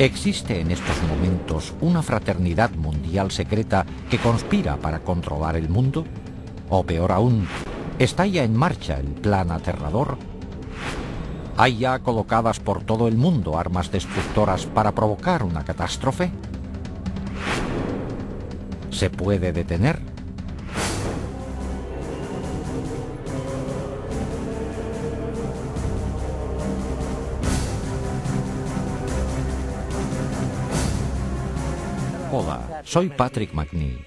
¿Existe en estos momentos una fraternidad mundial secreta que conspira para controlar el mundo? O peor aún, ¿está ya en marcha el plan aterrador? ¿Hay ya colocadas por todo el mundo armas destructoras para provocar una catástrofe? ¿Se puede detener? Hola, soy Patrick McNee.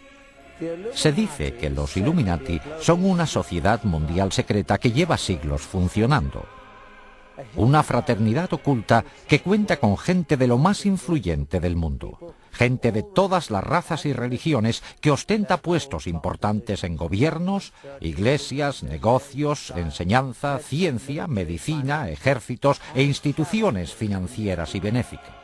Se dice que los Illuminati son una sociedad mundial secreta que lleva siglos funcionando. Una fraternidad oculta que cuenta con gente de lo más influyente del mundo. Gente de todas las razas y religiones que ostenta puestos importantes en gobiernos, iglesias, negocios, enseñanza, ciencia, medicina, ejércitos e instituciones financieras y benéficas.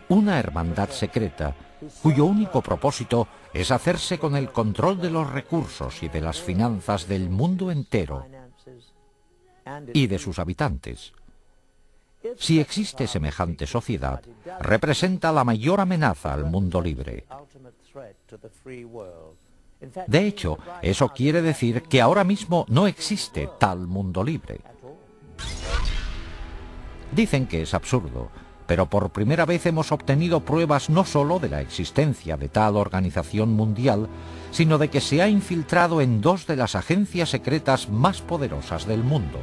Una hermandad secreta cuyo único propósito es hacerse con el control de los recursos y de las finanzas del mundo entero y de sus habitantes. Si existe semejante sociedad, representa la mayor amenaza al mundo libre. De hecho, eso quiere decir que ahora mismo no existe tal mundo libre. Dicen que es absurdo, pero por primera vez hemos obtenido pruebas no solo de la existencia de tal organización mundial, sino de que se ha infiltrado en dos de las agencias secretas más poderosas del mundo.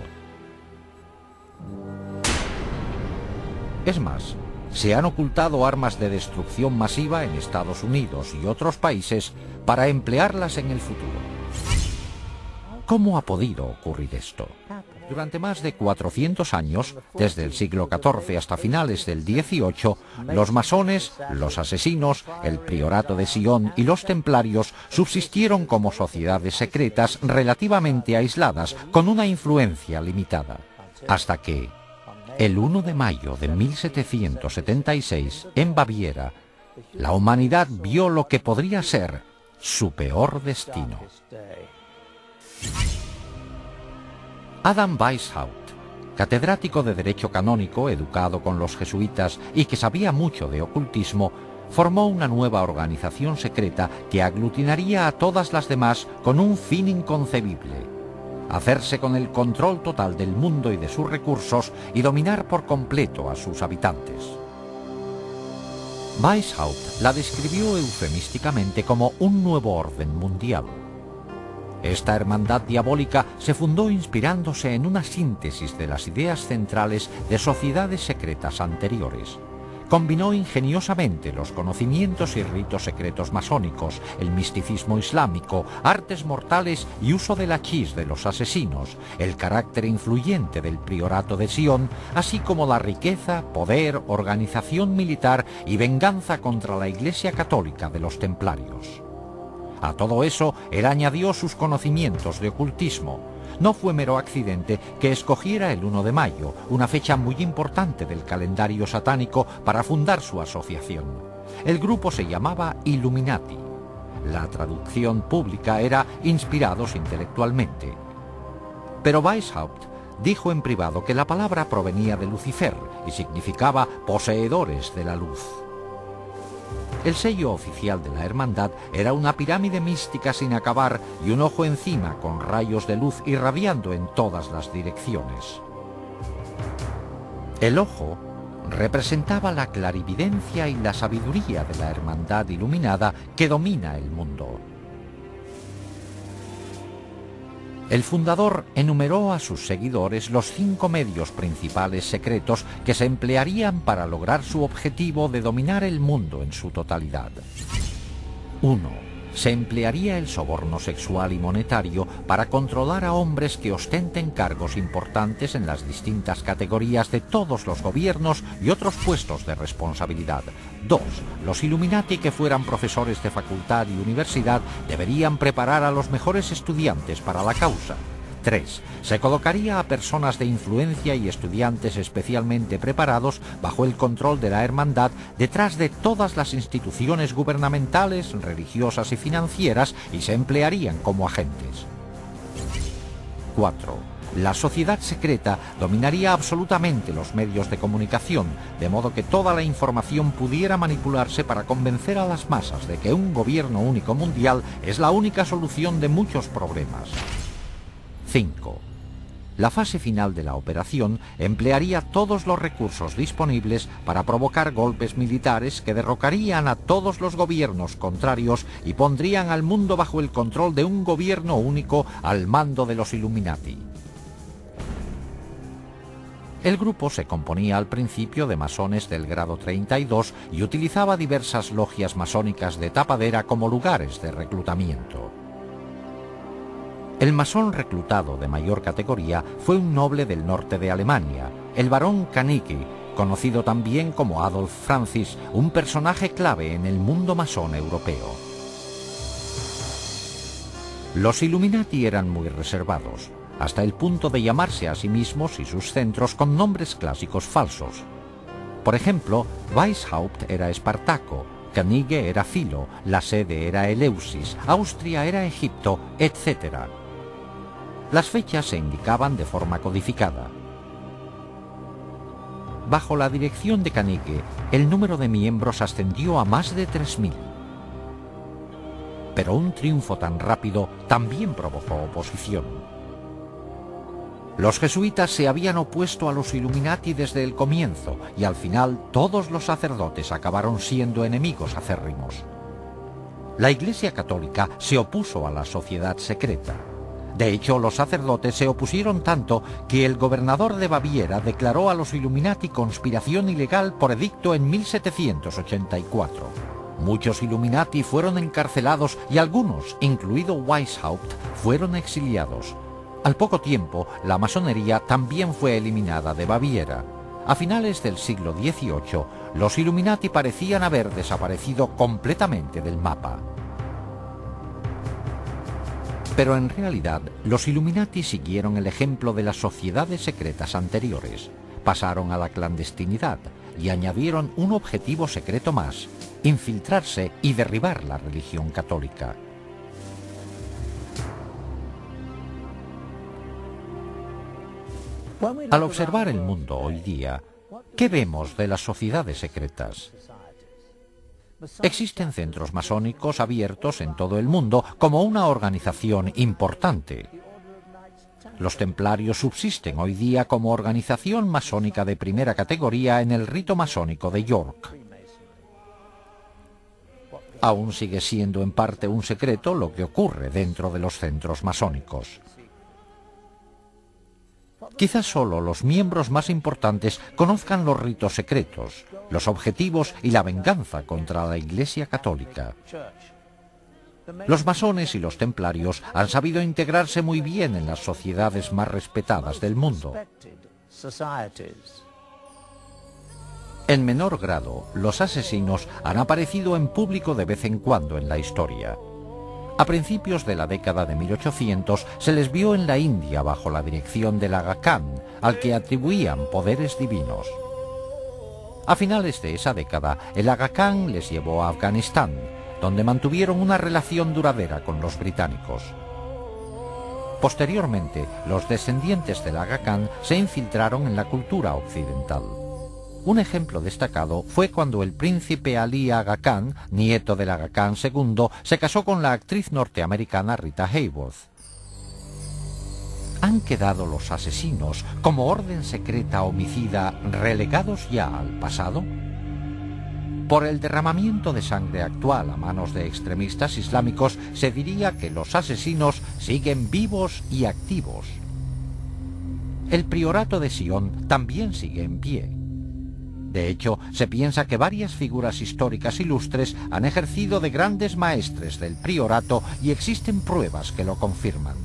Es más, se han ocultado armas de destrucción masiva en Estados Unidos y otros países para emplearlas en el futuro. ¿Cómo ha podido ocurrir esto? Durante más de 400 años, desde el siglo XIV hasta finales del XVIII, los masones, los asesinos, el priorato de Sion y los templarios subsistieron como sociedades secretas relativamente aisladas, con una influencia limitada. Hasta que, el 1 de mayo de 1776, en Baviera, la humanidad vio lo que podría ser su peor destino. Adam Weishaupt, catedrático de Derecho Canónico, educado con los jesuitas y que sabía mucho de ocultismo, formó una nueva organización secreta que aglutinaría a todas las demás con un fin inconcebible: hacerse con el control total del mundo y de sus recursos y dominar por completo a sus habitantes. Weishaupt la describió eufemísticamente como un nuevo orden mundial. Esta hermandad diabólica se fundó inspirándose en una síntesis de las ideas centrales de sociedades secretas anteriores. Combinó ingeniosamente los conocimientos y ritos secretos masónicos, el misticismo islámico, artes mortales y uso del hachís de los asesinos, el carácter influyente del priorato de Sion, así como la riqueza, poder, organización militar y venganza contra la Iglesia Católica de los Templarios. A todo eso, él añadió sus conocimientos de ocultismo. No fue mero accidente que escogiera el 1 de mayo, una fecha muy importante del calendario satánico, para fundar su asociación. El grupo se llamaba Illuminati. La traducción pública era inspirados intelectualmente. Pero Weishaupt dijo en privado que la palabra provenía de Lucifer y significaba poseedores de la luz. El sello oficial de la hermandad era una pirámide mística sin acabar y un ojo encima con rayos de luz irradiando en todas las direcciones. El ojo representaba la clarividencia y la sabiduría de la hermandad iluminada que domina el mundo. El fundador enumeró a sus seguidores los 5 medios principales secretos que se emplearían para lograr su objetivo de dominar el mundo en su totalidad. 1. Se emplearía el soborno sexual y monetario para controlar a hombres que ostenten cargos importantes en las distintas categorías de todos los gobiernos y otros puestos de responsabilidad. 2. Los Illuminati que fueran profesores de facultad y universidad deberían preparar a los mejores estudiantes para la causa. 3. Se colocaría a personas de influencia y estudiantes especialmente preparados bajo el control de la hermandad detrás de todas las instituciones gubernamentales, religiosas y financieras y se emplearían como agentes. 4. la sociedad secreta dominaría absolutamente los medios de comunicación, de modo que toda la información pudiera manipularse para convencer a las masas de que un gobierno único mundial es la única solución de muchos problemas. 5. La fase final de la operación emplearía todos los recursos disponibles para provocar golpes militares que derrocarían a todos los gobiernos contrarios y pondrían al mundo bajo el control de un gobierno único al mando de los Illuminati. El grupo se componía al principio de masones del grado 32 y utilizaba diversas logias masónicas de tapadera como lugares de reclutamiento. El masón reclutado de mayor categoría fue un noble del norte de Alemania, el barón Kanicki, conocido también como Adolf Francis, un personaje clave en el mundo masón europeo. Los Illuminati eran muy reservados, hasta el punto de llamarse a sí mismos y sus centros con nombres clásicos falsos. Por ejemplo, Weishaupt era Espartaco, Kanicki era Filo, la sede era Eleusis, Austria era Egipto, etc. Las fechas se indicaban de forma codificada. Bajo la dirección de Kanicki, el número de miembros ascendió a más de 3000. Pero un triunfo tan rápido también provocó oposición. Los jesuitas se habían opuesto a los Illuminati desde el comienzo y al final todos los sacerdotes acabaron siendo enemigos acérrimos. La Iglesia Católica se opuso a la sociedad secreta. De hecho, los sacerdotes se opusieron tanto que el gobernador de Baviera declaró a los Illuminati conspiración ilegal por edicto en 1784. Muchos Illuminati fueron encarcelados y algunos, incluido Weishaupt, fueron exiliados. Al poco tiempo, la masonería también fue eliminada de Baviera. A finales del siglo XVIII, los Illuminati parecían haber desaparecido completamente del mapa. Pero en realidad, los Illuminati siguieron el ejemplo de las sociedades secretas anteriores. Pasaron a la clandestinidad y añadieron un objetivo secreto más: infiltrarse y derribar la religión católica. Al observar el mundo hoy día, ¿qué vemos de las sociedades secretas? Existen centros masónicos abiertos en todo el mundo como una organización importante. Los templarios subsisten hoy día como organización masónica de primera categoría en el rito masónico de York. Aún sigue siendo en parte un secreto lo que ocurre dentro de los centros masónicos. Quizás solo los miembros más importantes conozcan los ritos secretos, los objetivos y la venganza contra la Iglesia Católica. Los masones y los templarios han sabido integrarse muy bien en las sociedades más respetadas del mundo. En menor grado, los asesinos han aparecido en público de vez en cuando en la historia. A principios de la década de 1800 se les vio en la India bajo la dirección del Aga Khan, al que atribuían poderes divinos. A finales de esa década, el Aga Khan les llevó a Afganistán, donde mantuvieron una relación duradera con los británicos. Posteriormente, los descendientes del Aga Khan se infiltraron en la cultura occidental. Un ejemplo destacado fue cuando el príncipe Ali Aga Khan, nieto del Aga Khan II, se casó con la actriz norteamericana Rita Hayworth. ¿Han quedado los asesinos, como orden secreta homicida, relegados ya al pasado? Por el derramamiento de sangre actual a manos de extremistas islámicos, se diría que los asesinos siguen vivos y activos. El priorato de Sion también sigue en pie. De hecho, se piensa que varias figuras históricas ilustres han ejercido de grandes maestres del priorato y existen pruebas que lo confirman.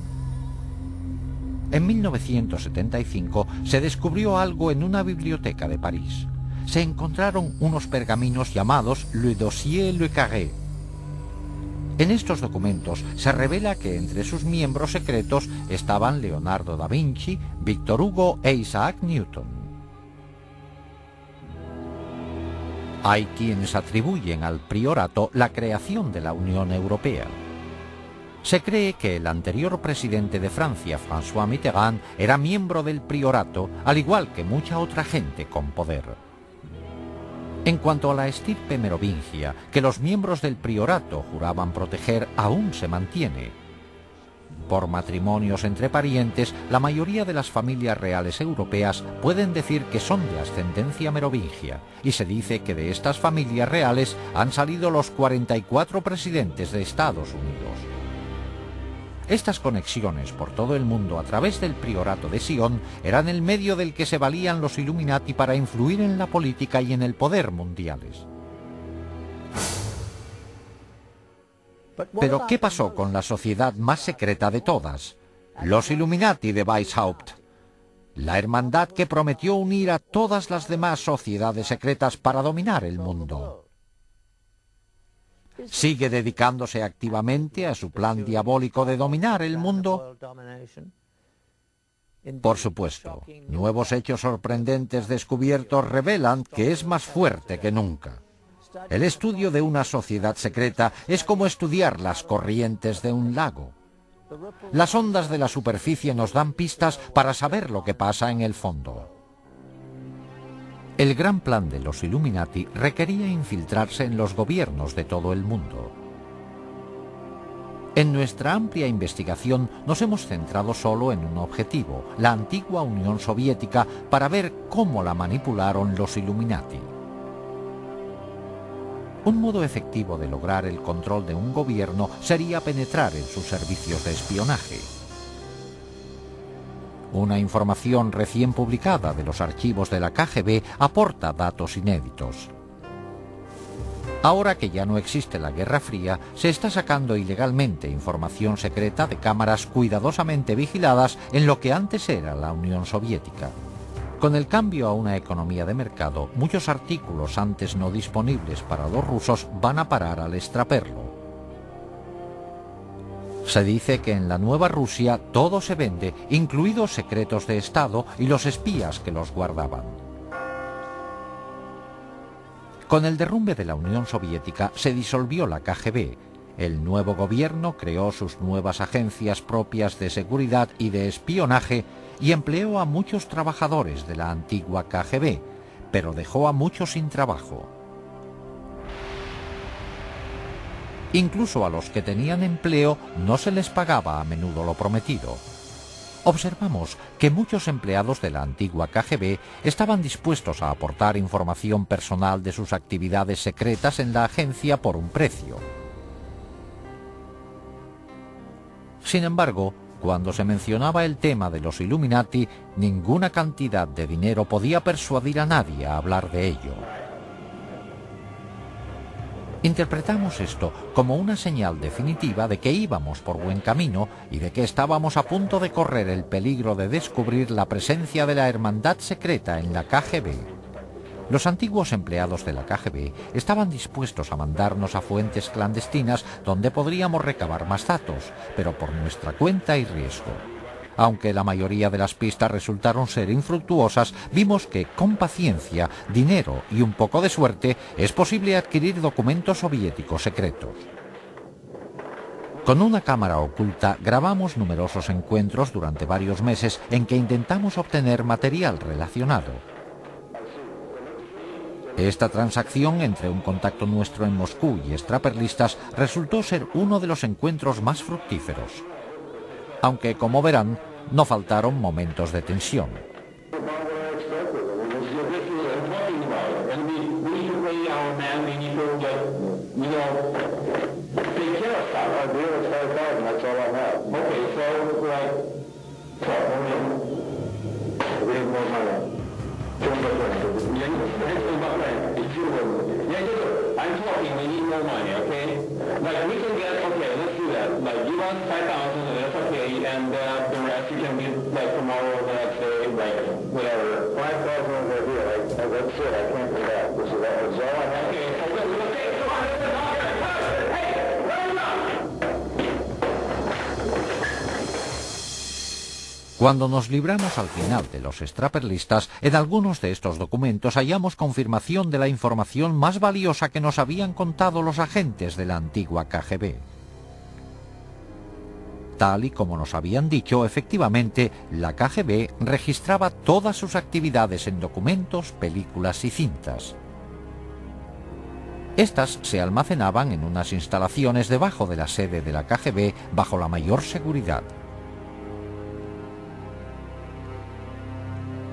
En 1975 se descubrió algo en una biblioteca de París. Se encontraron unos pergaminos llamados Le Dossier Le Carré. En estos documentos se revela que entre sus miembros secretos estaban Leonardo da Vinci, Víctor Hugo e Isaac Newton. Hay quienes atribuyen al priorato la creación de la Unión Europea. Se cree que el anterior presidente de Francia, François Mitterrand, era miembro del priorato, al igual que mucha otra gente con poder. En cuanto a la estirpe merovingia, que los miembros del priorato juraban proteger, aún se mantiene. Por matrimonios entre parientes, la mayoría de las familias reales europeas pueden decir que son de ascendencia merovingia, y se dice que de estas familias reales han salido los 44 presidentes de Estados Unidos. Estas conexiones por todo el mundo a través del priorato de Sion eran el medio del que se valían los Illuminati para influir en la política y en el poder mundiales. Pero ¿qué pasó con la sociedad más secreta de todas? Los Illuminati de Weishaupt. La hermandad que prometió unir a todas las demás sociedades secretas para dominar el mundo. ¿Sigue dedicándose activamente a su plan diabólico de dominar el mundo? Por supuesto, nuevos hechos sorprendentes descubiertos revelan que es más fuerte que nunca. El estudio de una sociedad secreta es como estudiar las corrientes de un lago. Las ondas de la superficie nos dan pistas para saber lo que pasa en el fondo. El gran plan de los Illuminati requería infiltrarse en los gobiernos de todo el mundo. En nuestra amplia investigación nos hemos centrado solo en un objetivo, la antigua Unión Soviética, para ver cómo la manipularon los Illuminati. Un modo efectivo de lograr el control de un gobierno sería penetrar en sus servicios de espionaje. Una información recién publicada de los archivos de la KGB aporta datos inéditos. Ahora que ya no existe la Guerra Fría, se está sacando ilegalmente información secreta de cámaras cuidadosamente vigiladas en lo que antes era la Unión Soviética. Con el cambio a una economía de mercado, muchos artículos antes no disponibles para los rusos van a parar al extraperlo. Se dice que en la nueva Rusia todo se vende, incluidos secretos de Estado y los espías que los guardaban. Con el derrumbe de la Unión Soviética se disolvió la KGB. El nuevo gobierno creó sus nuevas agencias propias de seguridad y de espionaje y empleó a muchos trabajadores de la antigua KGB, pero dejó a muchos sin trabajo. Incluso a los que tenían empleo no se les pagaba a menudo lo prometido. Observamos que muchos empleados de la antigua KGB estaban dispuestos a aportar información personal de sus actividades secretas en la agencia por un precio. Sin embargo, cuando se mencionaba el tema de los Illuminati, ninguna cantidad de dinero podía persuadir a nadie a hablar de ello. Interpretamos esto como una señal definitiva de que íbamos por buen camino y de que estábamos a punto de correr el peligro de descubrir la presencia de la hermandad secreta en la KGB. Los antiguos empleados de la KGB estaban dispuestos a mandarnos a fuentes clandestinas donde podríamos recabar más datos, pero por nuestra cuenta y riesgo. Aunque la mayoría de las pistas resultaron ser infructuosas, vimos que con paciencia, dinero y un poco de suerte es posible adquirir documentos soviéticos secretos. Con una cámara oculta grabamos numerosos encuentros durante varios meses en que intentamos obtener material relacionado. Esta transacción entre un contacto nuestro en Moscú y extraperlistas resultó ser uno de los encuentros más fructíferos. Aunque, como verán, no faltaron momentos de tensión. Cuando nos libramos al final de los extraperlistas, en algunos de estos documentos hallamos confirmación de la información más valiosa que nos habían contado los agentes de la antigua KGB. Tal y como nos habían dicho, efectivamente, la KGB registraba todas sus actividades en documentos, películas y cintas. Estas se almacenaban en unas instalaciones debajo de la sede de la KGB bajo la mayor seguridad.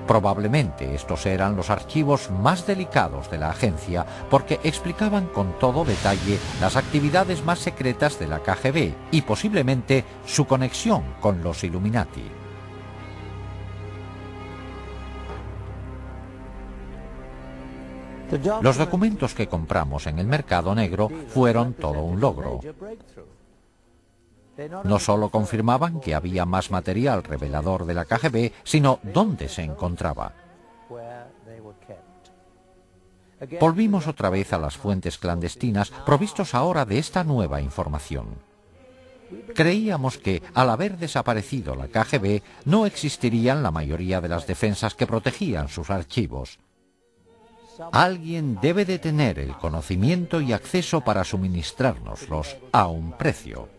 Probablemente estos eran los archivos más delicados de la agencia porque explicaban con todo detalle las actividades más secretas de la KGB y posiblemente su conexión con los Illuminati. Los documentos que compramos en el mercado negro fueron todo un logro. No solo confirmaban que había más material revelador de la KGB, sino dónde se encontraba. Volvimos otra vez a las fuentes clandestinas, provistos ahora de esta nueva información. Creíamos que, al haber desaparecido la KGB, no existirían la mayoría de las defensas que protegían sus archivos. Alguien debe de tener el conocimiento y acceso para suministrárnoslos a un precio.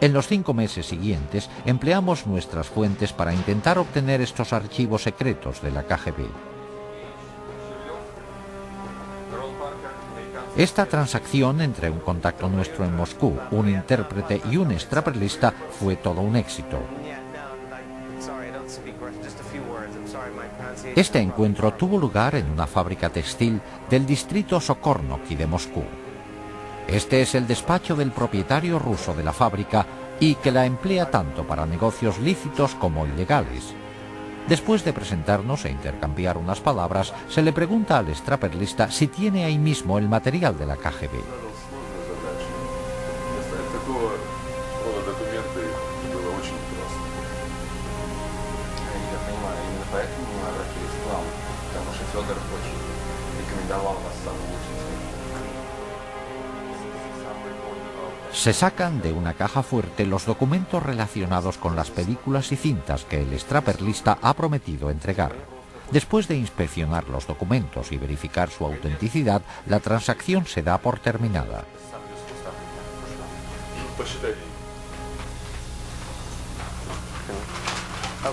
En los 5 meses siguientes empleamos nuestras fuentes para intentar obtener estos archivos secretos de la KGB. Esta transacción entre un contacto nuestro en Moscú, un intérprete y un extraperlista fue todo un éxito. Este encuentro tuvo lugar en una fábrica textil del distrito Sokornoky de Moscú. Este es el despacho del propietario ruso de la fábrica y que la emplea tanto para negocios lícitos como ilegales. Después de presentarnos e intercambiar unas palabras, se le pregunta al extraperlista si tiene ahí mismo el material de la KGB. Se sacan de una caja fuerte los documentos relacionados con las películas y cintas que el extraperlista ha prometido entregar. Después de inspeccionar los documentos y verificar su autenticidad, la transacción se da por terminada.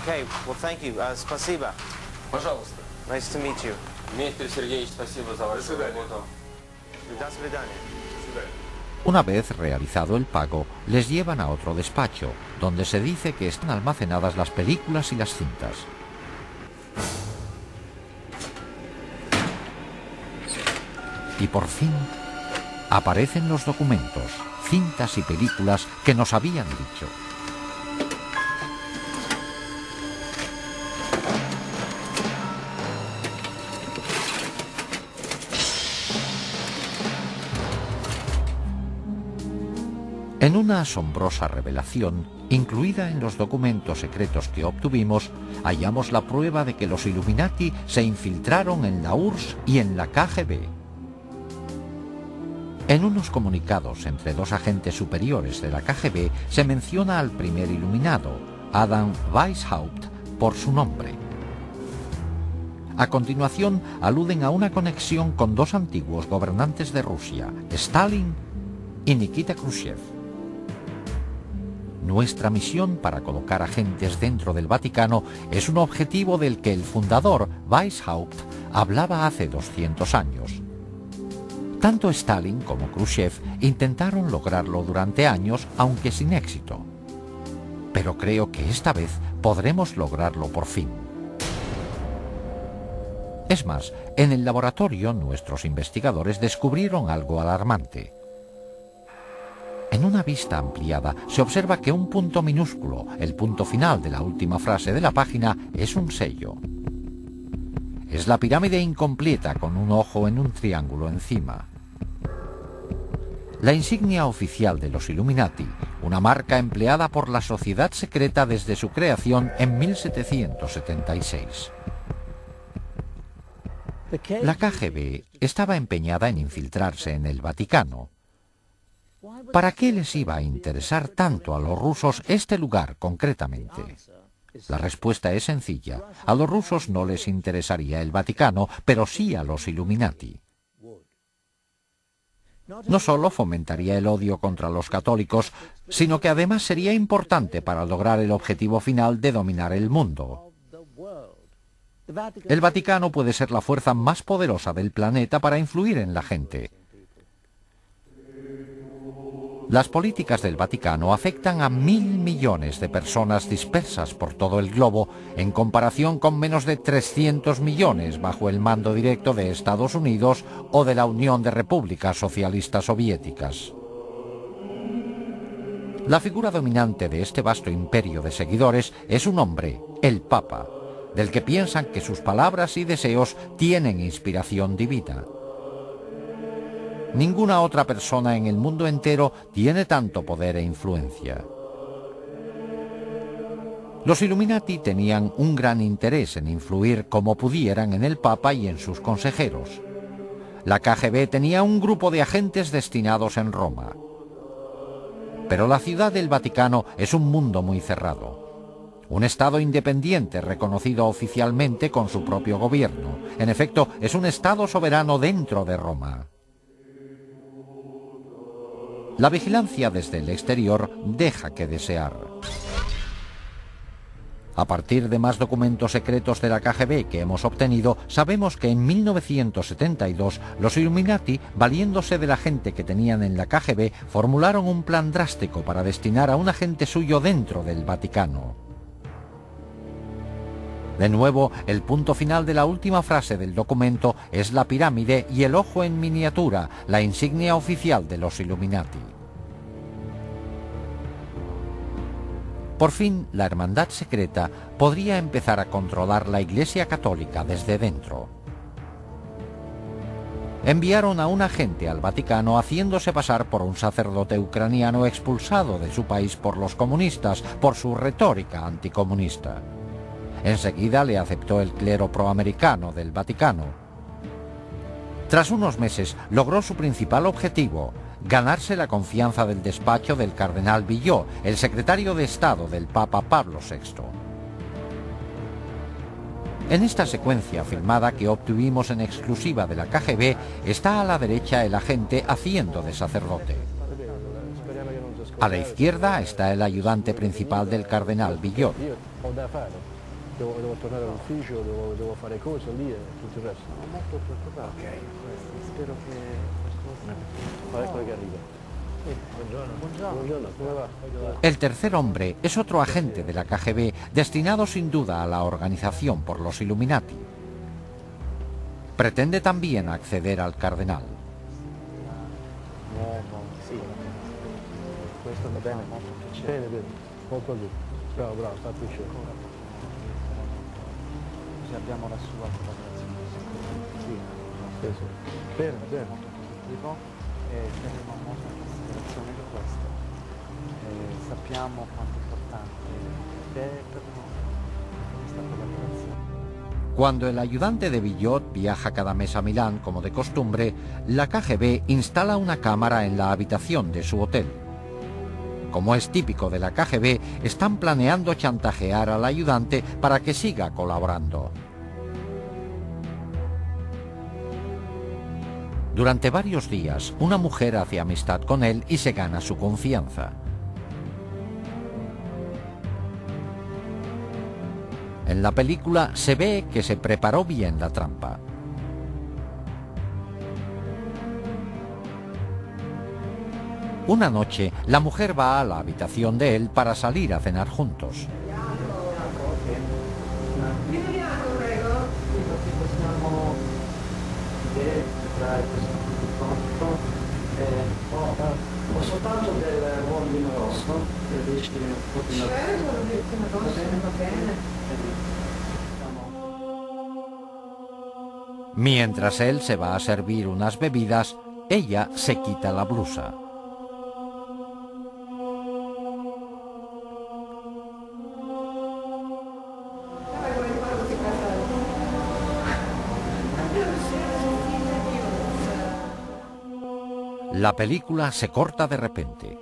Okay, well, thank you. Спасибо. Пожалуйста. Nice to meet you. Дмитрий Сергеевич, спасибо за вашу работу. До свидания. Una vez realizado el pago, les llevan a otro despacho, donde se dice que están almacenadas las películas y las cintas. Y por fin, aparecen los documentos, cintas y películas que nos habían dicho. En una asombrosa revelación, incluida en los documentos secretos que obtuvimos, hallamos la prueba de que los Illuminati se infiltraron en la URSS y en la KGB. En unos comunicados entre dos agentes superiores de la KGB se menciona al primer iluminado, Adam Weishaupt, por su nombre. A continuación, aluden a una conexión con dos antiguos gobernantes de Rusia, Stalin y Nikita Khrushchev. Nuestra misión para colocar agentes dentro del Vaticano es un objetivo del que el fundador, Weishaupt, hablaba hace 200 años. Tanto Stalin como Khrushchev intentaron lograrlo durante años, aunque sin éxito. Pero creo que esta vez podremos lograrlo por fin. Es más, en el laboratorio nuestros investigadores descubrieron algo alarmante. En una vista ampliada se observa que un punto minúsculo, el punto final de la última frase de la página, es un sello. Es la pirámide incompleta con un ojo en un triángulo encima. La insignia oficial de los Illuminati, una marca empleada por la sociedad secreta desde su creación en 1776. La KGB estaba empeñada en infiltrarse en el Vaticano. ¿Para qué les iba a interesar tanto a los rusos este lugar concretamente? La respuesta es sencilla. A los rusos no les interesaría el Vaticano, pero sí a los Illuminati. no solo fomentaría el odio contra los católicos, sino que además sería importante para lograr el objetivo final de dominar el mundo. El Vaticano puede ser la fuerza más poderosa del planeta para influir en la gente. Las políticas del Vaticano afectan a 1.000 millones de personas dispersas por todo el globo, en comparación con menos de 300 millones bajo el mando directo de Estados Unidos o de la Unión de Repúblicas Socialistas Soviéticas. La figura dominante de este vasto imperio de seguidores es un hombre, el Papa, del que piensan que sus palabras y deseos tienen inspiración divina. Ninguna otra persona en el mundo entero tiene tanto poder e influencia. Los Illuminati tenían un gran interés en influir como pudieran en el Papa y en sus consejeros. La KGB tenía un grupo de agentes destinados en Roma. Pero la Ciudad del Vaticano es un mundo muy cerrado. Un Estado independiente reconocido oficialmente con su propio gobierno. En efecto, es un Estado soberano dentro de Roma. La vigilancia desde el exterior deja que desear. A partir de más documentos secretos de la KGB que hemos obtenido, sabemos que en 1972 los Illuminati, valiéndose de la gente que tenían en la KGB, formularon un plan drástico para destinar a un agente suyo dentro del Vaticano. De nuevo, el punto final de la última frase del documento es la pirámide y el ojo en miniatura, la insignia oficial de los Illuminati. Por fin, la hermandad secreta podría empezar a controlar la Iglesia Católica desde dentro. Enviaron a un agente al Vaticano haciéndose pasar por un sacerdote ucraniano expulsado de su país por los comunistas, por su retórica anticomunista. Enseguida le aceptó el clero proamericano del Vaticano. Tras unos meses logró su principal objetivo, ganarse la confianza del despacho del cardenal Villot, el secretario de Estado del Papa Pablo VI. En esta secuencia filmada que obtuvimos en exclusiva de la KGB, está a la derecha el agente haciendo de sacerdote. A la izquierda está el ayudante principal del cardenal Villot. Devo tornare all'ufficio, devo fare cose lì e tutto il resto. Molto preoccupato. Ok, spero che qualcosa... Ecco che arriva. Buongiorno. Buongiorno, come va? El tercer hombre es otro agente de la KGB, destinado sin duda a la organización por los Illuminati. Pretende también acceder al cardenal. Sì. Questo va bene. Bene, bene. Molto bene. Bravo, bravo, sta piacere. Abbiamo la sua collaborazione. Sì. Bene, bene. Molto positivo e terremo molta considerazione di questo. Sappiamo quanto importante è per noi questa collaborazione. Cuando el ayudante de Villot viaja cada mes a Milán, como de costumbre, la KGB instala una cámara en la habitación de su hotel. Como es típico de la KGB, están planeando chantajear al ayudante para que siga colaborando. Durante varios días, una mujer hace amistad con él y se gana su confianza. En la película se ve que se preparó bien la trampa. Una noche, la mujer va a la habitación de él para salir a cenar juntos. Mientras él se va a servir unas bebidas, ella se quita la blusa. La película se corta de repente,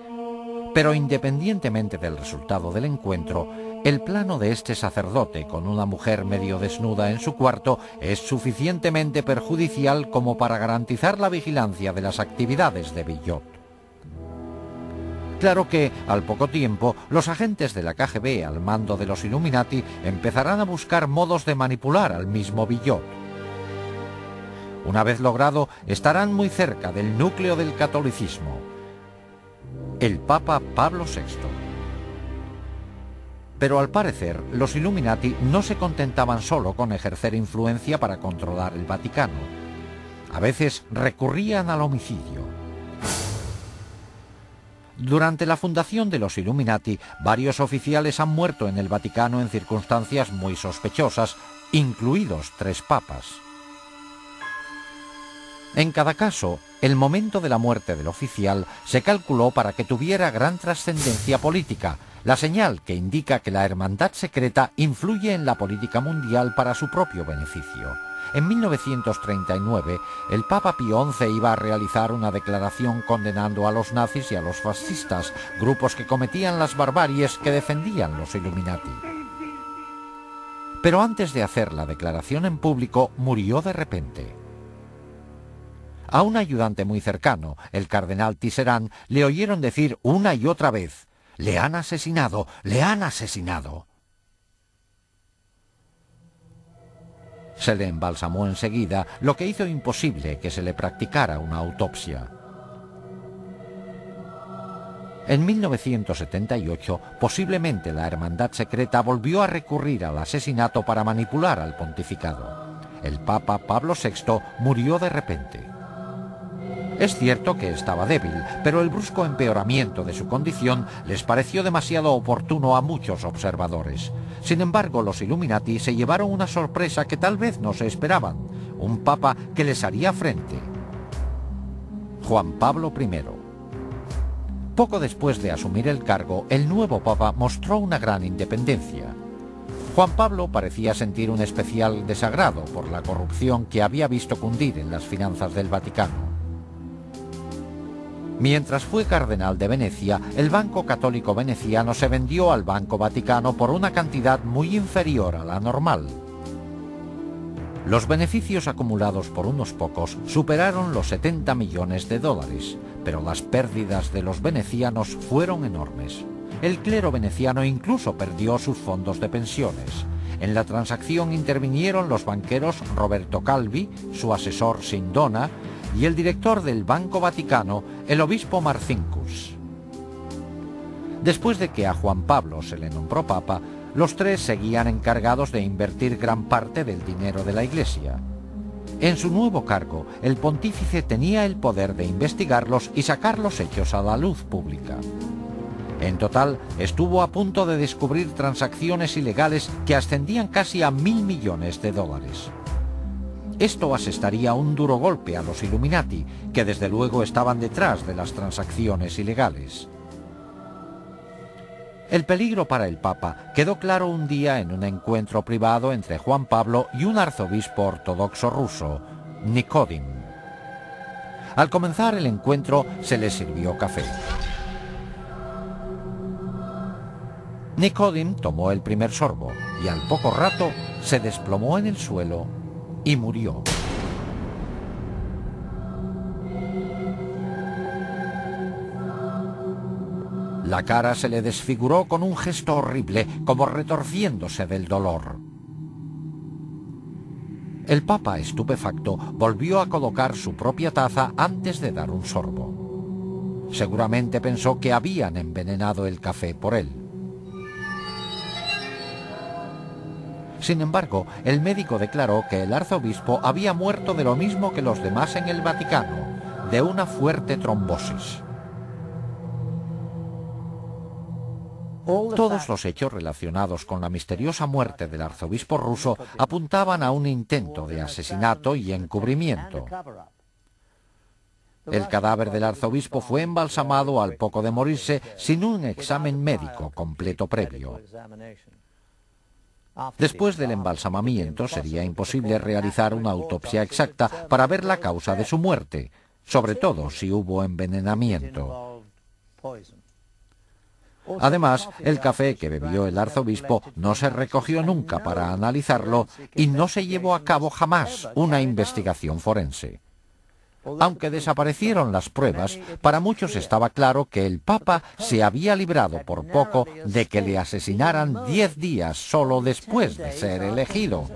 pero independientemente del resultado del encuentro, El plano de este sacerdote con una mujer medio desnuda en su cuarto es suficientemente perjudicial como para garantizar la vigilancia de las actividades de Villot. Claro que, al poco tiempo, los agentes de la KGB al mando de los Illuminati empezarán a buscar modos de manipular al mismo Villot. Una vez logrado, estarán muy cerca del núcleo del catolicismo, el Papa Pablo VI. Pero al parecer, los Illuminati no se contentaban solo con ejercer influencia para controlar el Vaticano. A veces recurrían al homicidio. Durante la fundación de los Illuminati, varios oficiales han muerto en el Vaticano en circunstancias muy sospechosas, incluidos 3 papas. En cada caso, el momento de la muerte del oficial se calculó para que tuviera gran trascendencia política, la señal que indica que la hermandad secreta influye en la política mundial para su propio beneficio. En 1939, el Papa Pío XI iba a realizar una declaración condenando a los nazis y a los fascistas, grupos que cometían las barbaries que defendían los Illuminati. Pero antes de hacer la declaración en público, murió de repente. A un ayudante muy cercano, el cardenal Tisserand, le oyeron decir una y otra vez: «¡Le han asesinado! ¡Le han asesinado!». Se le embalsamó enseguida, lo que hizo imposible que se le practicara una autopsia. En 1978, posiblemente la hermandad secreta volvió a recurrir al asesinato para manipular al pontificado. El Papa Pablo VI murió de repente. Es cierto que estaba débil, pero el brusco empeoramiento de su condición les pareció demasiado oportuno a muchos observadores. Sin embargo, los Illuminati se llevaron una sorpresa que tal vez no se esperaban: un papa que les haría frente. Juan Pablo I. Poco después de asumir el cargo, el nuevo papa mostró una gran independencia. Juan Pablo parecía sentir un especial desagrado por la corrupción que había visto cundir en las finanzas del Vaticano. Mientras fue cardenal de Venecia, el Banco Católico Veneciano se vendió al Banco Vaticano por una cantidad muy inferior a la normal. Los beneficios acumulados por unos pocos superaron los 70 millones de dólares, pero las pérdidas de los venecianos fueron enormes. El clero veneciano incluso perdió sus fondos de pensiones. En la transacción intervinieron los banqueros Roberto Calvi, su asesor Sindona, y el director del Banco Vaticano, el obispo Marcinkus. Después de que a Juan Pablo se le nombró papa, los 3 seguían encargados de invertir gran parte del dinero de la Iglesia. En su nuevo cargo, el pontífice tenía el poder de investigarlos y sacar los hechos a la luz pública. En total, estuvo a punto de descubrir transacciones ilegales que ascendían casi a 1.000 millones de dólares. Esto asestaría un duro golpe a los Illuminati, que desde luego estaban detrás de las transacciones ilegales. El peligro para el Papa quedó claro un día en un encuentro privado entre Juan Pablo y un arzobispo ortodoxo ruso, Nikodim. Al comenzar el encuentro se le sirvió café. Nikodim tomó el primer sorbo y al poco rato se desplomó en el suelo y murió. La cara se le desfiguró con un gesto horrible, como retorciéndose del dolor. El Papa, estupefacto, volvió a colocar su propia taza antes de dar un sorbo. Seguramente pensó que habían envenenado el café por él. Sin embargo, el médico declaró que el arzobispo había muerto de lo mismo que los demás en el Vaticano, de una fuerte trombosis. Todos los hechos relacionados con la misteriosa muerte del arzobispo ruso apuntaban a un intento de asesinato y encubrimiento. El cadáver del arzobispo fue embalsamado al poco de morirse sin un examen médico completo previo. Después del embalsamamiento sería imposible realizar una autopsia exacta para ver la causa de su muerte, sobre todo si hubo envenenamiento. Además, el café que bebió el arzobispo no se recogió nunca para analizarlo y no se llevó a cabo jamás una investigación forense. Aunque desaparecieron las pruebas, para muchos estaba claro que el Papa se había librado por poco de que le asesinaran 10 días solo después de ser elegido.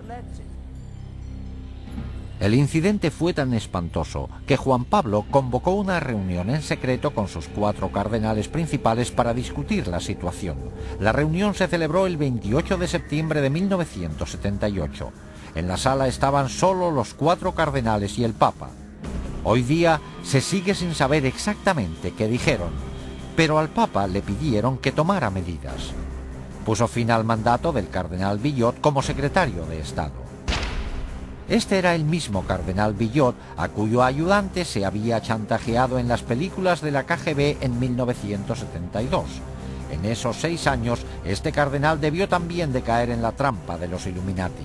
El incidente fue tan espantoso que Juan Pablo convocó una reunión en secreto con sus 4 cardenales principales para discutir la situación. La reunión se celebró el 28 de septiembre de 1978. En la sala estaban solo los 4 cardenales y el Papa. Hoy día se sigue sin saber exactamente qué dijeron, pero al Papa le pidieron que tomara medidas. Puso fin al mandato del cardenal Villot como secretario de Estado. Este era el mismo cardenal Villot a cuyo ayudante se había chantajeado en las películas de la KGB en 1972. En esos 6 años, este cardenal debió también de caer en la trampa de los Illuminati.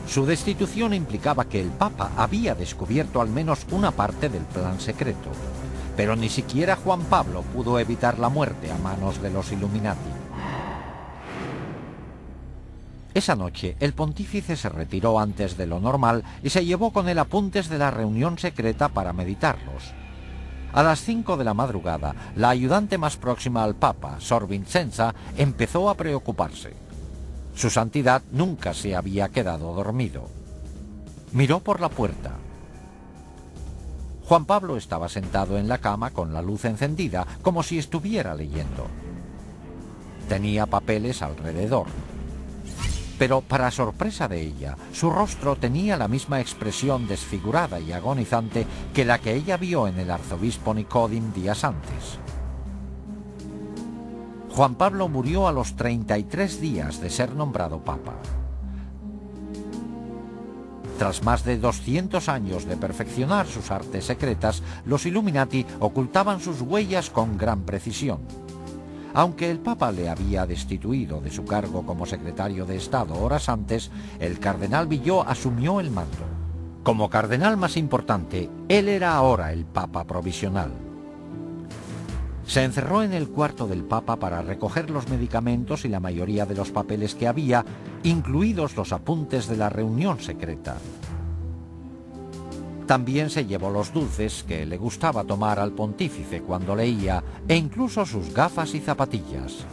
Su destitución implicaba que el Papa había descubierto al menos una parte del plan secreto, pero ni siquiera Juan Pablo pudo evitar la muerte a manos de los Illuminati. Esa noche, el pontífice se retiró antes de lo normal y se llevó con él apuntes de la reunión secreta para meditarlos. A las 5 de la madrugada, la ayudante más próxima al Papa, Sor Vincenza, empezó a preocuparse. Su santidad nunca se había quedado dormido. Miró por la puerta. Juan Pablo estaba sentado en la cama con la luz encendida, como si estuviera leyendo. Tenía papeles alrededor. Pero, para sorpresa de ella, su rostro tenía la misma expresión desfigurada y agonizante que la que ella vio en el arzobispo Nicodim días antes. Juan Pablo murió a los 33 días de ser nombrado Papa. Tras más de 200 años de perfeccionar sus artes secretas, los Illuminati ocultaban sus huellas con gran precisión. Aunque el Papa le había destituido de su cargo como secretario de Estado horas antes, el cardenal Villot asumió el mando. Como cardenal más importante, él era ahora el Papa provisional. Se encerró en el cuarto del Papa para recoger los medicamentos y la mayoría de los papeles que había, incluidos los apuntes de la reunión secreta. También se llevó los dulces que le gustaba tomar al pontífice cuando leía, e incluso sus gafas y zapatillas.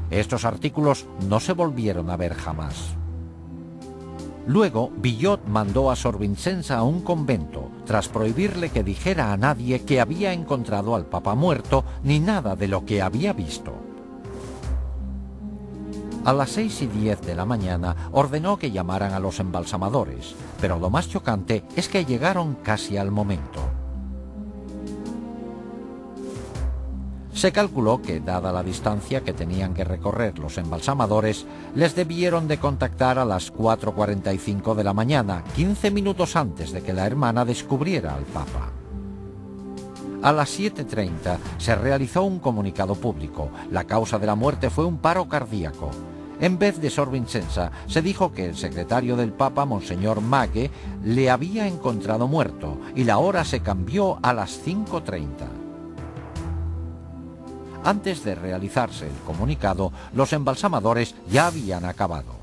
Estos artículos no se volvieron a ver jamás. Luego, Villot mandó a Sor Vincenza a un convento, tras prohibirle que dijera a nadie que había encontrado al Papa muerto, ni nada de lo que había visto. A las 6:10 de la mañana ordenó que llamaran a los embalsamadores, pero lo más chocante es que llegaron casi al momento. Se calculó que, dada la distancia que tenían que recorrer los embalsamadores, les debieron de contactar a las 4:45 de la mañana, 15 minutos antes de que la hermana descubriera al Papa. A las 7:30 se realizó un comunicado público. La causa de la muerte fue un paro cardíaco. En vez de Sor Vincenza, se dijo que el secretario del Papa, Monseñor Maghe, le había encontrado muerto, y la hora se cambió a las 5:30. Antes de realizarse el comunicado, los embalsamadores ya habían acabado.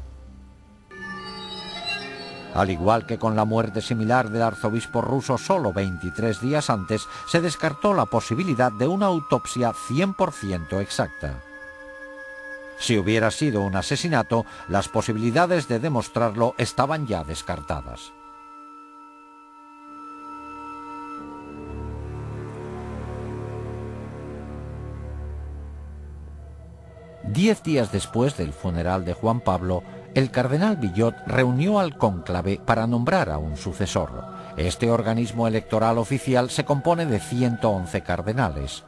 Al igual que con la muerte similar del arzobispo ruso solo 23 días antes, se descartó la posibilidad de una autopsia 100% exacta. Si hubiera sido un asesinato, las posibilidades de demostrarlo estaban ya descartadas. Diez días después del funeral de Juan Pablo, el cardenal Villot reunió al cónclave para nombrar a un sucesor. Este organismo electoral oficial se compone de 111 cardenales.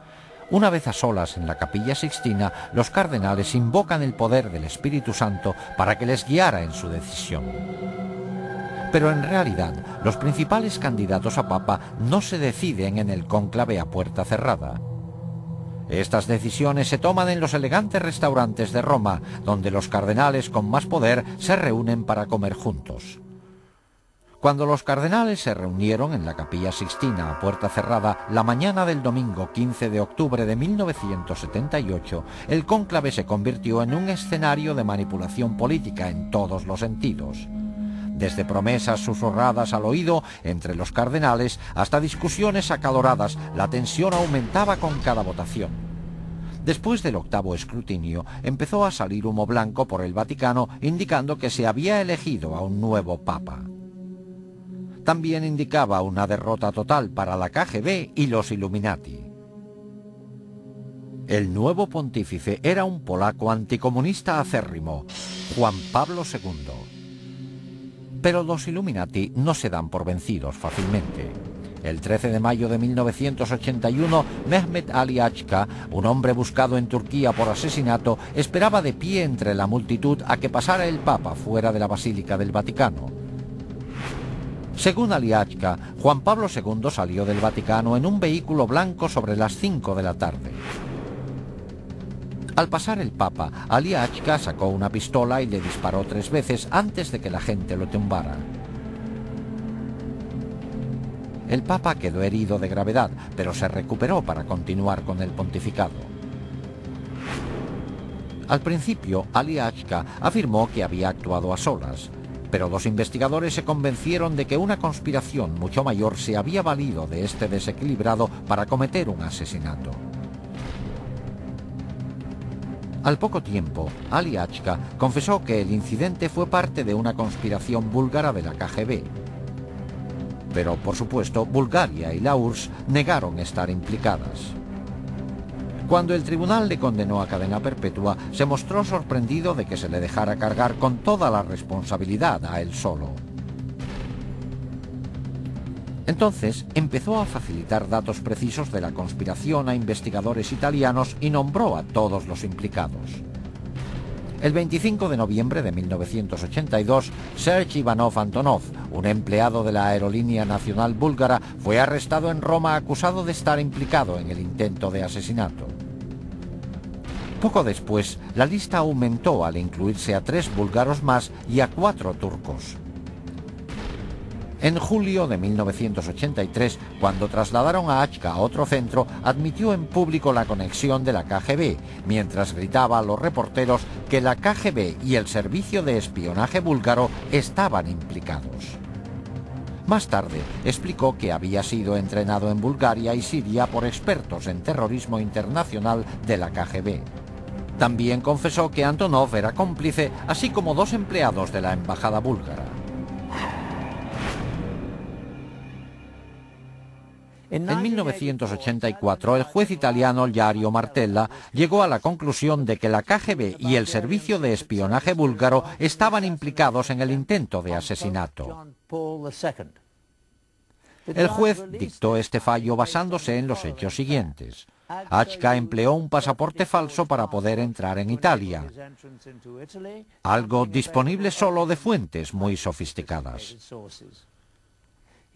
Una vez a solas en la Capilla Sixtina, los cardenales invocan el poder del Espíritu Santo para que les guiara en su decisión. Pero en realidad, los principales candidatos a papa no se deciden en el cónclave a puerta cerrada. Estas decisiones se toman en los elegantes restaurantes de Roma, donde los cardenales con más poder se reúnen para comer juntos. Cuando los cardenales se reunieron en la Capilla Sixtina a puerta cerrada la mañana del domingo 15 de octubre de 1978, el cónclave se convirtió en un escenario de manipulación política en todos los sentidos. Desde promesas susurradas al oído entre los cardenales hasta discusiones acaloradas, la tensión aumentaba con cada votación. Después del octavo escrutinio, empezó a salir humo blanco por el Vaticano indicando que se había elegido a un nuevo papa. También indicaba una derrota total para la KGB y los Illuminati. El nuevo pontífice era un polaco anticomunista acérrimo, Juan Pablo II. Pero los Illuminati no se dan por vencidos fácilmente. El 13 de mayo de 1981, Mehmet Ali Achka, un hombre buscado en Turquía por asesinato, esperaba de pie entre la multitud a que pasara el Papa fuera de la Basílica del Vaticano. Según Ali Achka, Juan Pablo II salió del Vaticano en un vehículo blanco sobre las 5 de la tarde. Al pasar el Papa, Ali Achka sacó una pistola y le disparó 3 veces antes de que la gente lo tumbara. El Papa quedó herido de gravedad, pero se recuperó para continuar con el pontificado. Al principio, Ali Achka afirmó que había actuado a solas, pero los investigadores se convencieron de que una conspiración mucho mayor se había valido de este desequilibrado para cometer un asesinato. Al poco tiempo, Ali Achka confesó que el incidente fue parte de una conspiración búlgara de la KGB. Pero, por supuesto, Bulgaria y la URSS negaron estar implicadas. Cuando el tribunal le condenó a cadena perpetua, se mostró sorprendido de que se le dejara cargar con toda la responsabilidad a él solo. Entonces empezó a facilitar datos precisos de la conspiración a investigadores italianos y nombró a todos los implicados. El 25 de noviembre de 1982, Serge Ivanov Antonov, un empleado de la Aerolínea Nacional Búlgara, fue arrestado en Roma acusado de estar implicado en el intento de asesinato. Poco después, la lista aumentó al incluirse a 3 búlgaros más y a 4 turcos. En julio de 1983, cuando trasladaron a Achka a otro centro, admitió en público la conexión de la KGB, mientras gritaba a los reporteros que la KGB y el servicio de espionaje búlgaro estaban implicados. Más tarde, explicó que había sido entrenado en Bulgaria y Siria por expertos en terrorismo internacional de la KGB. También confesó que Antonov era cómplice, así como 2 empleados de la embajada búlgara. En 1984, el juez italiano Jario Martella llegó a la conclusión de que la KGB y el servicio de espionaje búlgaro estaban implicados en el intento de asesinato. El juez dictó este fallo basándose en los hechos siguientes. Achka empleó un pasaporte falso para poder entrar en Italia, algo disponible solo de fuentes muy sofisticadas.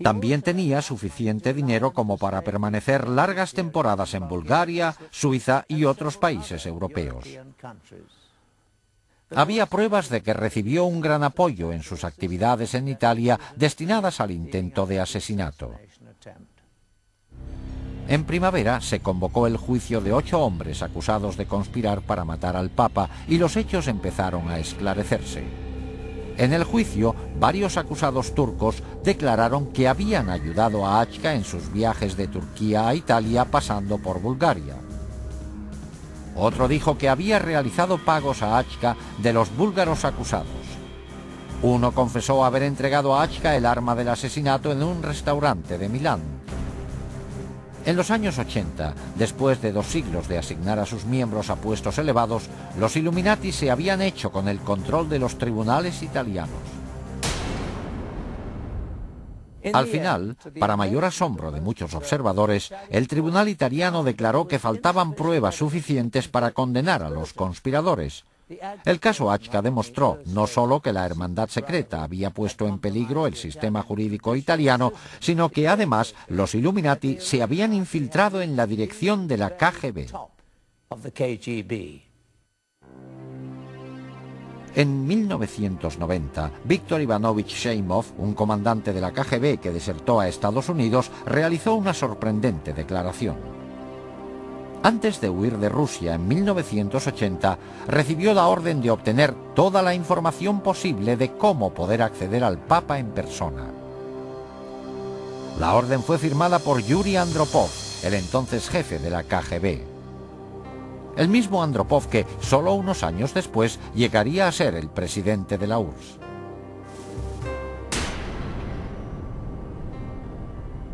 También tenía suficiente dinero como para permanecer largas temporadas en Bulgaria, Suiza y otros países europeos. Había pruebas de que recibió un gran apoyo en sus actividades en Italia destinadas al intento de asesinato. En primavera se convocó el juicio de 8 hombres acusados de conspirar para matar al Papa y los hechos empezaron a esclarecerse. En el juicio, varios acusados turcos declararon que habían ayudado a Achka en sus viajes de Turquía a Italia pasando por Bulgaria. Otro dijo que había realizado pagos a Achka de los búlgaros acusados. Uno confesó haber entregado a Achka el arma del asesinato en un restaurante de Milán. En los años 80, después de 2 siglos de asignar a sus miembros a puestos elevados, los Illuminati se habían hecho con el control de los tribunales italianos. Al final, para mayor asombro de muchos observadores, el tribunal italiano declaró que faltaban pruebas suficientes para condenar a los conspiradores. El caso Achka demostró no solo que la hermandad secreta había puesto en peligro el sistema jurídico italiano, sino que además los Illuminati se habían infiltrado en la dirección de la KGB. En 1990, Víktor Ivanovich Sheimov, un comandante de la KGB que desertó a Estados Unidos, realizó una sorprendente declaración. Antes de huir de Rusia en 1980, recibió la orden de obtener toda la información posible de cómo poder acceder al Papa en persona. La orden fue firmada por Yuri Andropov, el entonces jefe de la KGB. El mismo Andropov que, solo unos años después, llegaría a ser el presidente de la URSS.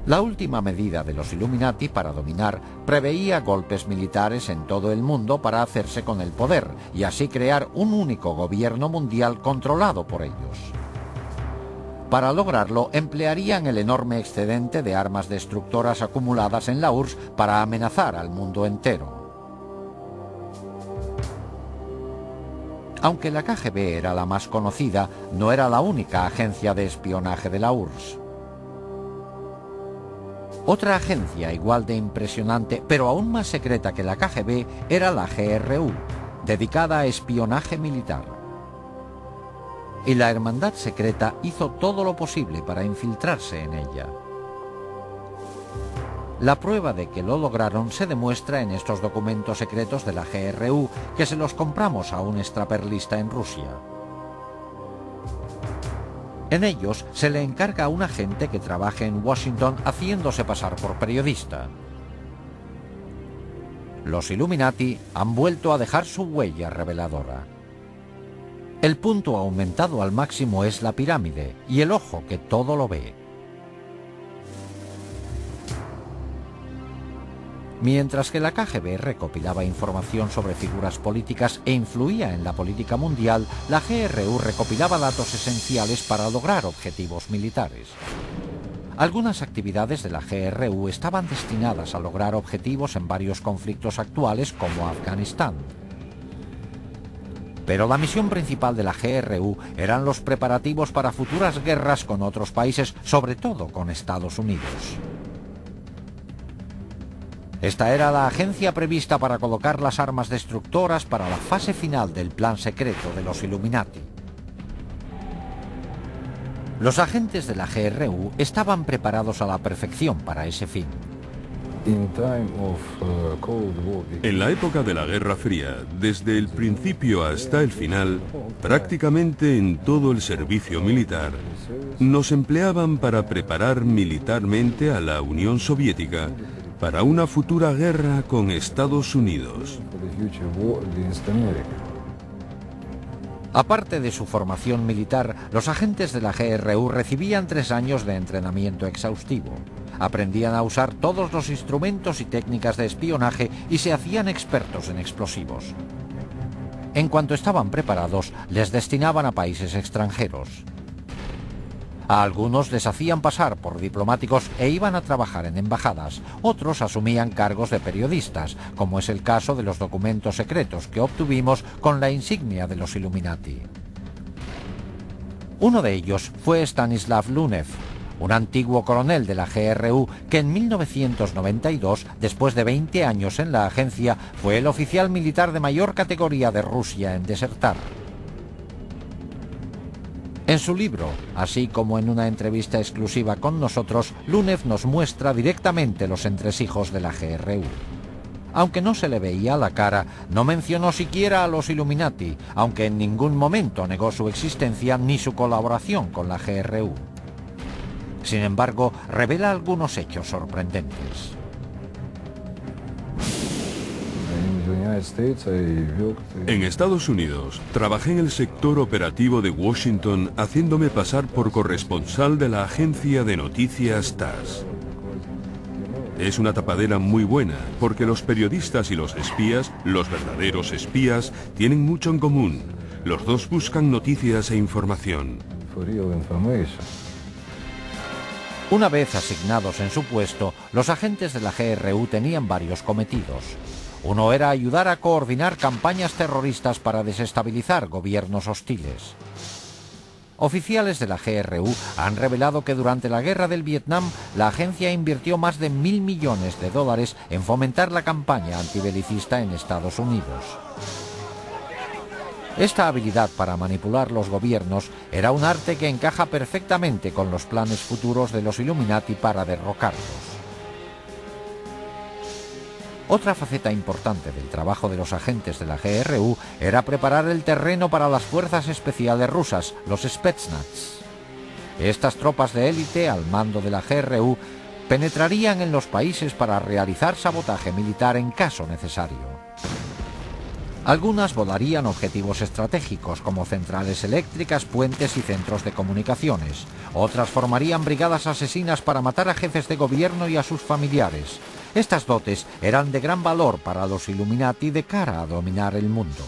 La última medida de los Illuminati para dominar preveía golpes militares en todo el mundo para hacerse con el poder y así crear un único gobierno mundial controlado por ellos. Para lograrlo, emplearían el enorme excedente de armas destructoras acumuladas en la URSS para amenazar al mundo entero. Aunque la KGB era la más conocida, no era la única agencia de espionaje de la URSS. Otra agencia igual de impresionante, pero aún más secreta que la KGB, era la GRU, dedicada a espionaje militar. Y la Hermandad Secreta hizo todo lo posible para infiltrarse en ella. La prueba de que lo lograron se demuestra en estos documentos secretos de la GRU, que se los compramos a un extraperlista en Rusia. En ellos se le encarga a un agente que trabaje en Washington haciéndose pasar por periodista. Los Illuminati han vuelto a dejar su huella reveladora. El punto aumentado al máximo es la pirámide y el ojo que todo lo ve. Mientras que la KGB recopilaba información sobre figuras políticas e influía en la política mundial, la GRU recopilaba datos esenciales para lograr objetivos militares. Algunas actividades de la GRU estaban destinadas a lograr objetivos en varios conflictos actuales como Afganistán. Pero la misión principal de la GRU eran los preparativos para futuras guerras con otros países, sobre todo con Estados Unidos. Esta era la agencia prevista para colocar las armas destructoras para la fase final del plan secreto de los Illuminati. Los agentes de la GRU estaban preparados a la perfección para ese fin. En la época de la Guerra Fría, desde el principio hasta el final, prácticamente en todo el servicio militar, nos empleaban para preparar militarmente a la Unión Soviética para una futura guerra con Estados Unidos. Aparte de su formación militar, los agentes de la GRU recibían 3 años de entrenamiento exhaustivo. Aprendían a usar todos los instrumentos y técnicas de espionaje y se hacían expertos en explosivos. En cuanto estaban preparados, les destinaban a países extranjeros. A algunos les hacían pasar por diplomáticos e iban a trabajar en embajadas. Otros asumían cargos de periodistas, como es el caso de los documentos secretos que obtuvimos con la insignia de los Illuminati. Uno de ellos fue Stanislav Lunev, un antiguo coronel de la GRU que en 1992, después de 20 años en la agencia, fue el oficial militar de mayor categoría de Rusia en desertar. En su libro, así como en una entrevista exclusiva con nosotros, Lunev nos muestra directamente los entresijos de la GRU. Aunque no se le veía la cara, no mencionó siquiera a los Illuminati, aunque en ningún momento negó su existencia ni su colaboración con la GRU. Sin embargo, revela algunos hechos sorprendentes. En Estados Unidos, trabajé en el sector operativo de Washington haciéndome pasar por corresponsal de la agencia de noticias TASS. Es una tapadera muy buena, porque los periodistas y los espías, los verdaderos espías, tienen mucho en común. Los dos buscan noticias e información. Una vez asignados en su puesto, los agentes de la GRU tenían varios cometidos. Uno era ayudar a coordinar campañas terroristas para desestabilizar gobiernos hostiles. Oficiales de la GRU han revelado que durante la guerra del Vietnam, la agencia invirtió más de $1.000 millones en fomentar la campaña antibelicista en Estados Unidos. Esta habilidad para manipular los gobiernos era un arte que encaja perfectamente con los planes futuros de los Illuminati para derrocarlos. Otra faceta importante del trabajo de los agentes de la GRU era preparar el terreno para las fuerzas especiales rusas, los Spetsnaz. Estas tropas de élite al mando de la GRU penetrarían en los países para realizar sabotaje militar en caso necesario. Algunas volarían objetivos estratégicos como centrales eléctricas, puentes y centros de comunicaciones. Otras formarían brigadas asesinas para matar a jefes de gobierno y a sus familiares. Estas dotes eran de gran valor para los Illuminati de cara a dominar el mundo.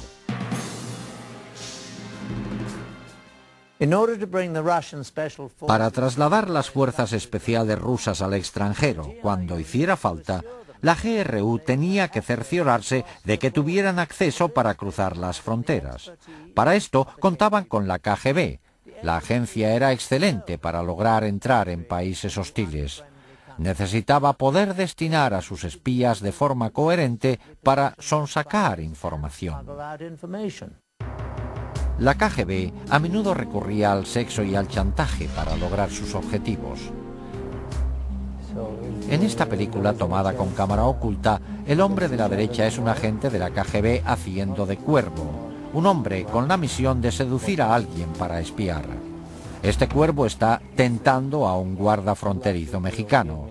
Para trasladar las fuerzas especiales rusas al extranjero cuando hiciera falta, la GRU tenía que cerciorarse de que tuvieran acceso para cruzar las fronteras. Para esto contaban con la KGB. La agencia era excelente para lograr entrar en países hostiles. Necesitaba poder destinar a sus espías de forma coherente para sonsacar información. La KGB a menudo recurría al sexo y al chantaje para lograr sus objetivos. En esta película, tomada con cámara oculta, el hombre de la derecha es un agente de la KGB haciendo de cuervo, un hombre con la misión de seducir a alguien para espiar. Este cuervo está tentando a un guarda fronterizo mexicano.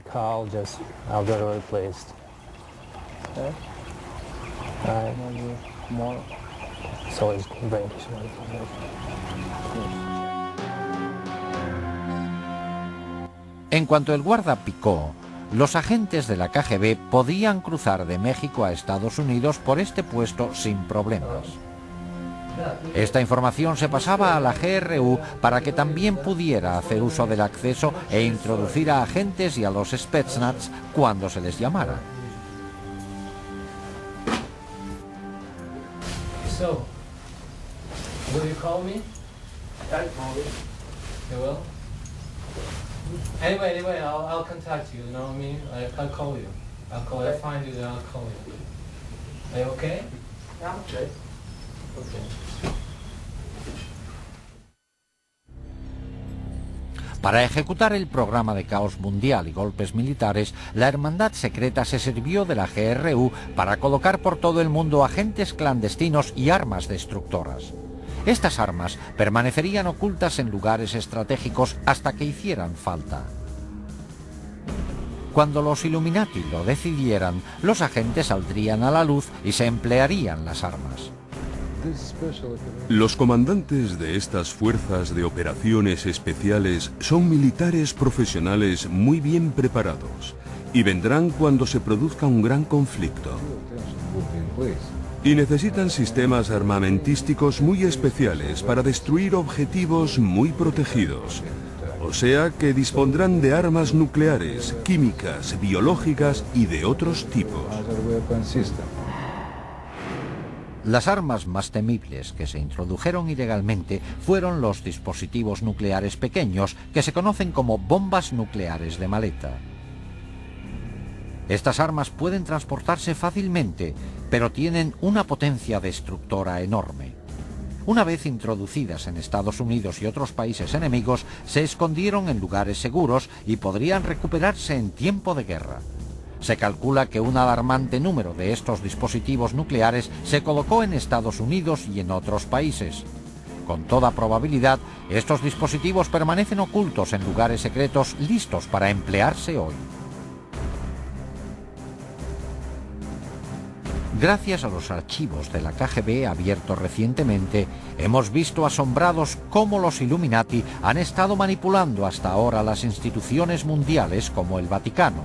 En cuanto el guarda picó, los agentes de la KGB podían cruzar de México a Estados Unidos por este puesto sin problemas. Esta información se pasaba a la GRU para que también pudiera hacer uso del acceso e introducir a agentes y a los Spetsnaz cuando se les llamara. So, will you call me? I'll call you. You will? Anyway, I'll contact you, you know what I mean? I'll call you. I'll find you, then I'll call you. Are you okay? I'm okay. Okay. Para ejecutar el programa de caos mundial y golpes militares, la Hermandad Secreta se sirvió de la GRU para colocar por todo el mundo agentes clandestinos y armas destructoras. Estas armas permanecerían ocultas en lugares estratégicos hasta que hicieran falta. Cuando los Illuminati lo decidieran, los agentes saldrían a la luz y se emplearían las armas. Los comandantes de estas fuerzas de operaciones especiales son militares profesionales muy bien preparados y vendrán cuando se produzca un gran conflicto. Y necesitan sistemas armamentísticos muy especiales para destruir objetivos muy protegidos. O sea que dispondrán de armas nucleares, químicas, biológicas y de otros tipos. Las armas más temibles que se introdujeron ilegalmente fueron los dispositivos nucleares pequeños, que se conocen como bombas nucleares de maleta. Estas armas pueden transportarse fácilmente, pero tienen una potencia destructora enorme. Una vez introducidas en Estados Unidos y otros países enemigos, se escondieron en lugares seguros y podrían recuperarse en tiempo de guerra. Se calcula que un alarmante número de estos dispositivos nucleares se colocó en Estados Unidos y en otros países. Con toda probabilidad, estos dispositivos permanecen ocultos en lugares secretos listos para emplearse hoy. Gracias a los archivos de la KGB abiertos recientemente, hemos visto asombrados cómo los Illuminati han estado manipulando hasta ahora las instituciones mundiales como el Vaticano.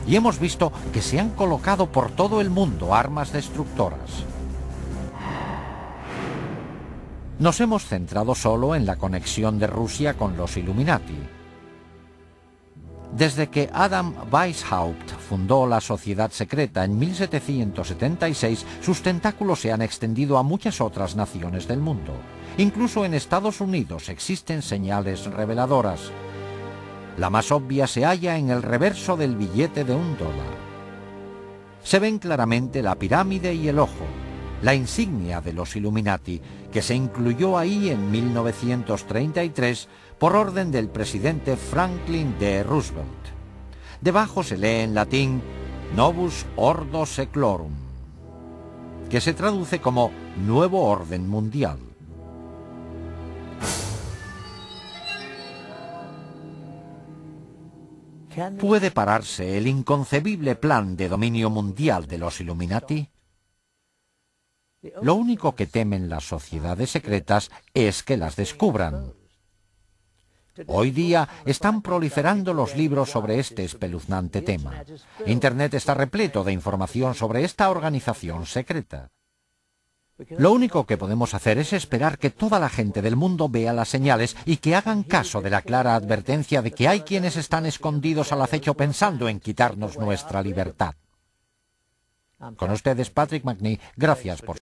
Y hemos visto que se han colocado por todo el mundo armas destructoras. Nos hemos centrado solo en la conexión de Rusia con los Illuminati. Desde que Adam Weishaupt fundó la Sociedad Secreta en 1776, sus tentáculos se han extendido a muchas otras naciones del mundo. Incluso en Estados Unidos existen señales reveladoras. La más obvia se halla en el reverso del billete de $1. Se ven claramente la pirámide y el ojo. la insignia de los Illuminati, que se incluyó ahí en 1933 por orden del presidente Franklin D. Roosevelt. Debajo se lee en latín Novus Ordo Seclorum, que se traduce como Nuevo Orden Mundial. ¿Puede pararse el inconcebible plan de dominio mundial de los Illuminati? Lo único que temen las sociedades secretas es que las descubran. Hoy día están proliferando los libros sobre este espeluznante tema. Internet está repleto de información sobre esta organización secreta. Lo único que podemos hacer es esperar que toda la gente del mundo vea las señales y que hagan caso de la clara advertencia de que hay quienes están escondidos al acecho pensando en quitarnos nuestra libertad. Con ustedes, Patrick Macnee, gracias por